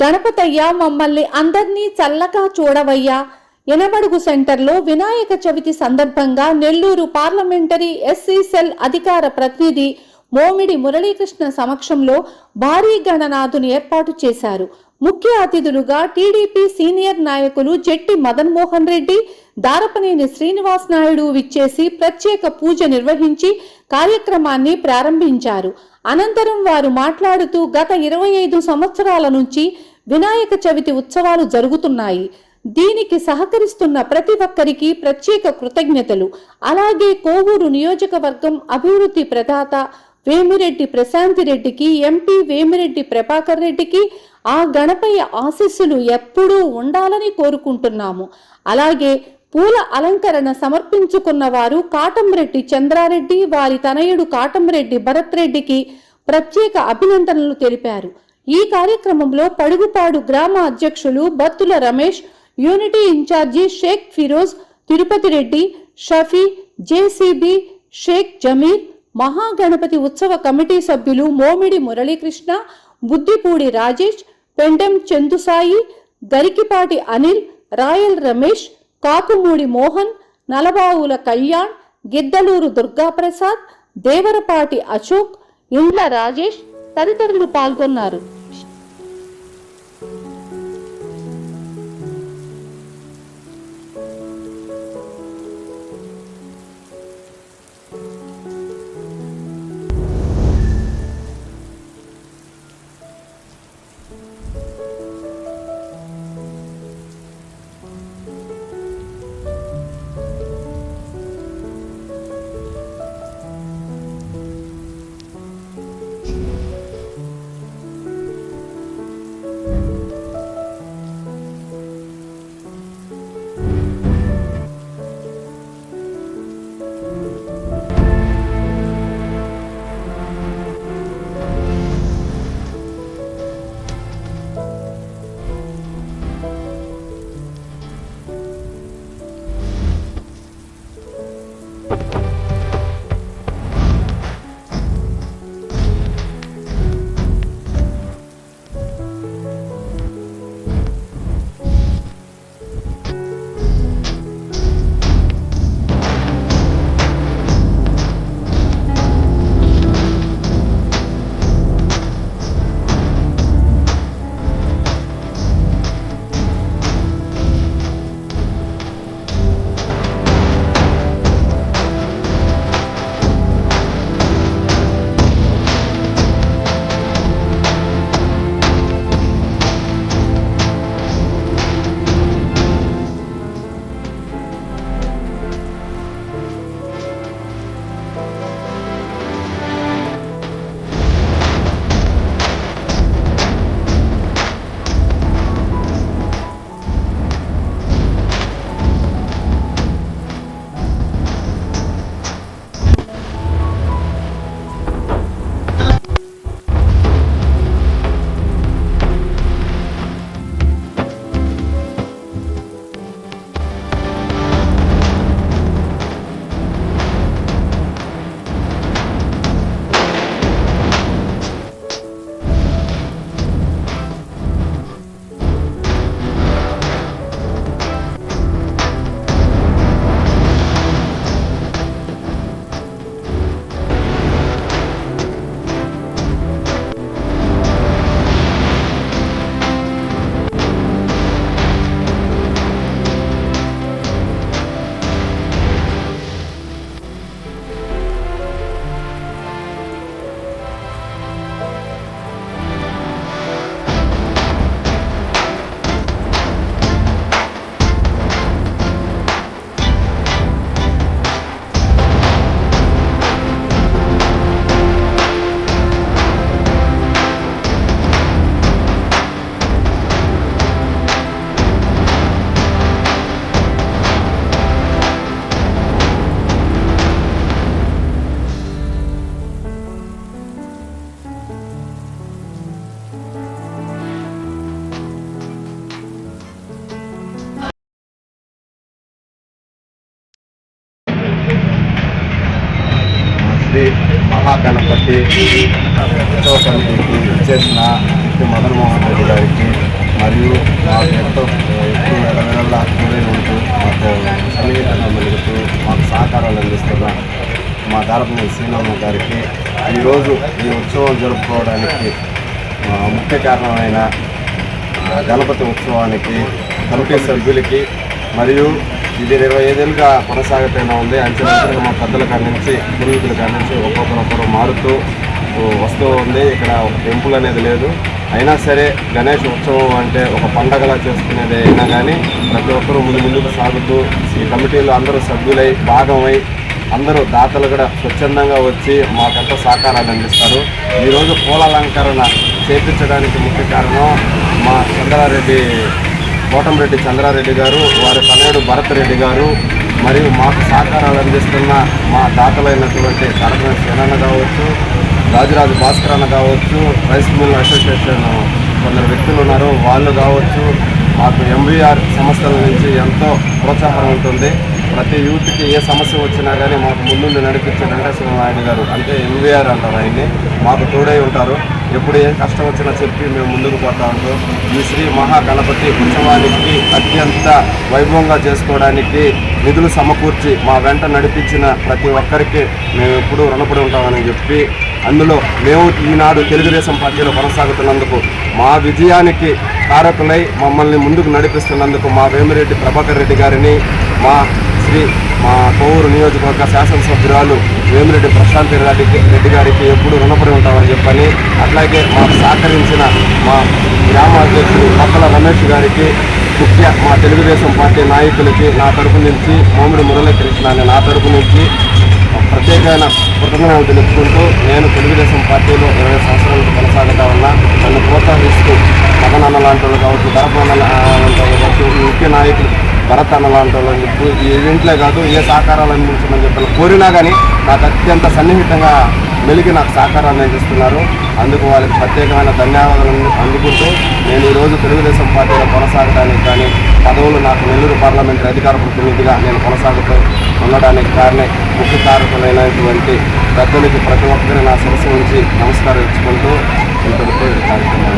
గణపతయ్య మమ్మల్ని అందర్నీ చల్లగా చూడవయ్యా. ఎనమడుగు సెంటర్లో వినాయక చవితి సందర్భంగా నెల్లూరు పార్లమెంటరీ ఎస్సీ సెల్ అధికార ప్రతినిధి మోమిడి మురళీకృష్ణ సమక్షంలో భారీ గణనాథుని ఏర్పాటు చేశారు. ముఖ్య అతిథులుగా టీడీపీ సీనియర్ నాయకులు జెట్టి మదన్మోహన్ రెడ్డి, దారపనేని శ్రీనివాస్ నాయుడు విచ్చేసి ప్రత్యేక పూజ నిర్వహించి కార్యక్రమాన్ని ప్రారంభించారు. అనంతరం వారు మాట్లాడుతూ గత 25 సంవత్సరాల నుంచి వినాయక చవితి ఉత్సవాలు జరుగుతున్నాయి. దీనికి సహకరిస్తున్న ప్రతి ఒక్కరికి ప్రత్యేక కృతజ్ఞతలు. అలాగే కోవూరు నియోజకవర్గం అభివృద్ధి ప్రదాత వేమిరెడ్డి ప్రశాంతిరెడ్డికి, ఎంపీ వేమిరెడ్డి ప్రభాకర్ రెడ్డికి ఆ గణపయ్య ఆశీస్సులు ఎప్పుడూ ఉండాలని కోరుకుంటున్నాము. అలాగే పూల అలంకరణ సమర్పించుకున్న వారు కాటంరెడ్డి చంద్రారెడ్డి, వారి తనయుడు కాటంరెడ్డి భరత్ రెడ్డికి ప్రత్యేక అభినందనలు తెలిపారు. ఈ కార్యక్రమంలో పడుగుపాడు గ్రామ అధ్యక్షులు Battula Ramesh, unity incharge Sheikh Feroz, Tirupati Reddy, Shafi, JCB, Sheikh Zameer, Mahaganapati ఉత్సవ కమిటీ సభ్యులు మోమిడి మురళీకృష్ణ, బుద్దిపూడి రాజేష్, పెండెం చందుసాయి, గరికిపాటి అనిల్, రాయల్ రమేష్, కాకుమూడి మోహన్, నలబావుల కళ్యాణ్, గిద్దలూరు దుర్గాప్రసాద్, దేవరపాటి అశోక్, ఇండ్ల రాజేష్ తదితరులు పాల్గొన్నారు. శ్రీ మహాగణపతి ఉత్సవ కమిటీకి చేసిన శ్రీ మదన్మోహన్ రెడ్డి గారికి మరియు మాకు ఎంతో ఎక్కువ నెలలా తోడై ఉంటూ మాకు సన్నిహితంగా మెలుగుతూ మాకు సహకారాలు అందిస్తున్న మా దారపనేని శ్రీనామ గారికి ఈరోజు ఈ ఉత్సవం జరుపుకోవడానికి ముఖ్య కారణమైన గణపతి ఉత్సవానికి కమిటీ సభ్యులకి మరియు ఇది 25 ఏళ్ళుగా కొనసాగుతూనే ఉంది. అంచెలంచెలుగా మా పెద్దల కాడి నుంచి పూర్వీకుల కాడి నుంచి ఒక్కొక్కరొక్కరు మారుతూ వస్తూ ఉంది. ఇక్కడ ఒక టెంపుల్ అనేది లేదు. అయినా సరే గణేష్ ఉత్సవం అంటే ఒక పండగలా చేసుకునేది అయినా కానీ ప్రతి ఒక్కరూ ముందుకు సాగుతూ ఈ కమిటీలో అందరూ సభ్యులై భాగమై అందరూ దాతలు కూడా స్వచ్ఛందంగా వచ్చి మాకెంతో సహకారాలు అందిస్తారు. ఈరోజు పూల అలంకరణ చేయించడానికి ముఖ్య కారణం మా కోటంరెడ్డి చంద్రారెడ్డి గారు, వారి తనయుడు భరత్ రెడ్డి గారు మరియు మాకు సహకారాలు అందిస్తున్న మా దాతలైనటువంటి కరకన సేనన్న కావచ్చు, రాజరాజు భాస్కర్ అన్న కావచ్చు, రైస్ మిల్ అసోసియేషన్ కొందరు వ్యక్తులు ఉన్నారు, వాళ్ళు కావచ్చు. మాకు ఎంవీఆర్ సంస్థల నుంచి ఎంతో ప్రోత్సాహం ఉంటుంది. ప్రతి యూత్కి ఏ సమస్య వచ్చినా కానీ మాకు ముందుండి నడిపించే వెంకటేశ్వర నాయుడు గారు అంటే ఎంవీఆర్ అంటారు, ఆయన్ని మాకు తోడై ఉంటారు. ఎప్పుడు ఏ కష్టం వచ్చినా చెప్పి మేము ముందుకు పోతా ఉంటాం. ఈ శ్రీ మహాగణపతి ఉత్సవానికి అత్యంత వైభవంగా చేసుకోవడానికి నిధులు సమకూర్చి మా వెంట నడిపించిన ప్రతి ఒక్కరికి మేము ఎప్పుడూ రుణపడి ఉంటామని చెప్పి, అందులో మేము ఈనాడు తెలుగుదేశం పార్టీలో కొనసాగుతున్నందుకు మా విజయానికి కారకులై మమ్మల్ని ముందుకు నడిపిస్తున్నందుకు మా వేమిరెడ్డి ప్రభాకర్ రెడ్డి గారిని, మా కోవూరు నియోజకవర్గ శాసనసభ్యురాలు వేమిరెడ్డి ప్రశాంత్ రెడ్డి గారికి ఎప్పుడు రుణపడి ఉంటామని చెప్పని, అట్లాగే మాకు సహకరించిన మా గ్రామ అధ్యక్షుడు పక్కల రమేష్ గారికి, మా తెలుగుదేశం పార్టీ నాయకులకి నా తరపు నుంచి, మోమిడి మురళీకృష్ణ అనే నా తరపు నుంచి ప్రత్యేకమైన కృతజ్ఞతలు తెలుపుకుంటూ, నేను తెలుగుదేశం పార్టీలో 20 సంవత్సరాలకు కొనసాగుతా ఉన్నా. నన్ను ప్రోత్సహిస్తూ మదనన్న లాంటి వాళ్ళు కావచ్చు, దరపన్న లాంటి వాళ్ళు కావచ్చు, ముఖ్య నాయకులు భరత్ అన్న లాంటి వాళ్ళు అని చెప్పి ఈ ఈవెంట్లే కాదు ఏ సహకారాలు అందించమని చెప్పి కోరినా కానీ నాకు అత్యంత సన్నిహితంగా మెలిగి నాకు సహకారాన్ని అందిస్తున్నారు. అందుకు వాళ్ళకి ప్రత్యేకమైన ధన్యవాదాలు అందుకుంటూ నేను ఈరోజు తెలుగుదేశం పార్టీలో కొనసాగడానికి కానీ పదవులు నాకు నెల్లూరు పార్లమెంటరీ అధికార ప్రతినిధిగా నేను కొనసాగుతూ ఉండడానికి ముఖ్య కారకులైనటువంటి పెద్దలకి ప్రతి ఒక్కరిని నా శిరస్సు ఉంచి నమస్కారం ఇచ్చుకుంటూ ఇంతటితో ఈ కార్యక్రమం